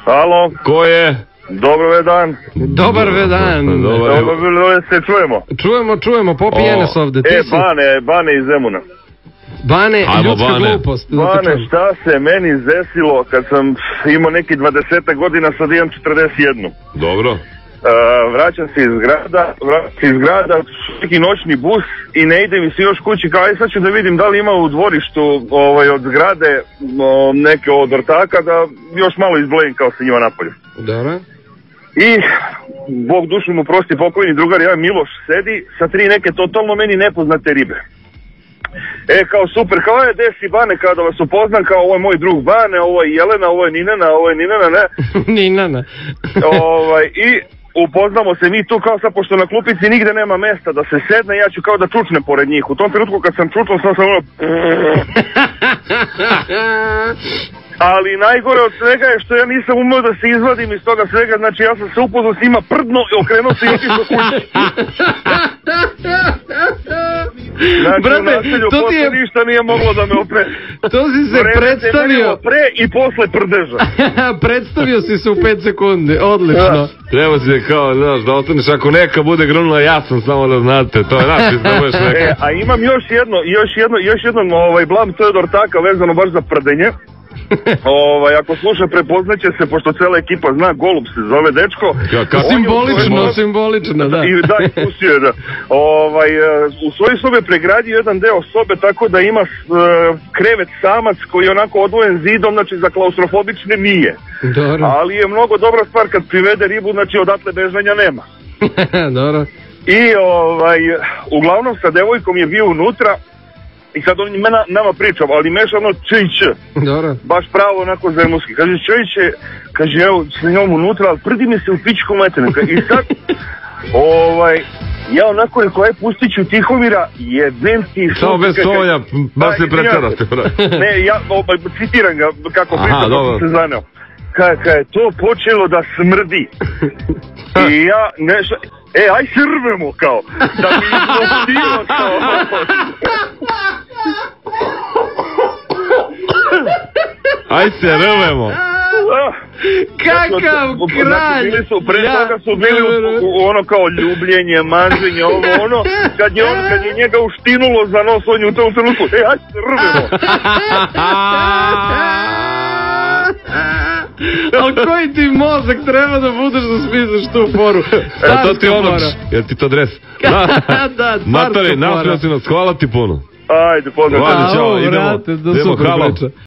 Alo. Ko je? Dobar dan. Dobar dan. Dobro se čujemo. Čujemo, popi jenes ovde. Bane iz Zemuna. Bane, ljudska glupost. Bane, šta se meni desilo kad sam imao neki 20 godina, sad imam 41. Dobro. Vraćam se iz grada, neki noćni bus i ne ide mi se još kući, kao aj sad ću da vidim da li ima u dvorištu od zgrade neke od ortaka, da još malo izblejim kao se njima napolju. Dobro. I Bog dušu mu prosti, pokojni drugar, ja Miloš, sedi sa 3 neke totalno meni nepoznate ribe. Kao super, kao je desi Bane, kada vas upoznam, kao ovo je moj drug Bane, ovo je Jelena, ovo je Ninena, ne? Ninena. I upoznamo se mi tu, kao sad, pošto na klupici nigde nema mesta da se sedne, ja ću kao da čučnem pored njih. U tom trenutku kad sam čučao sam ono... Ali najgore od svega je što ja nisam umeo da se izvadim iz toga svega, znači ja sam se upoznao s njima, prdno i okrenuo se i otišao kući. Znači brate, u naselju posle ništa nije moglo da me opre. To si se predstavio. Pre i posle prdeža. Predstavio si se u 5 sekundi, odlično. Treba si kao, znaš, da ostaneš, ako neka bude grunula, ja sam, samo da znate, to je naši, da budeš neka. A imam još jedno blam, to je od ortaka vezano baš za prdenje. Ako sluša, prepoznaće se, pošto cela ekipa zna, Golub se zove dečko. Simbolično, da. I da, ispustio je, da. U svojoj sobe pregradio jedan deo sobe, tako da ima krevet samac koji je onako odvojen zidom, znači za klaustrofobične nije. Dobro. Ali je mnogo dobra stvar kad privede ribu, znači odatle bežanja nema. Dobro. I uglavnom sa devojkom je bio unutra. I sad on nama priča, ali meša ono č. Dobro. Baš pravo onako zemuski. Kaže, čovječe, kaže, evo, sa njom unutra, ali prdi mi se u pičku metene. I sad, ja onako rekao, pustit ću Tihomira, jebem ti... Samo bez toja, baš se pretarate. Ne, ja citiram ga kako priča, kako se zaneo. Kada je to počelo da smrdi. I ja nešto... aj se rvemo, kao. Da mi izlostilo, kao. Aj se rvemo. Kakav kralj. Pre toga su bili ono kao ljubljenje, manženje, ono. Kad je njega uštinulo za nos, on je u tom trenutku. Aj se rvemo. Ali koji ti mozak treba da budeš da smisliš tu foru? To ti ono, jel ti to dres? Da, Matare, nasmio si nas, hvala ti puno. Ajde, pozdrav. Idemo, hvala.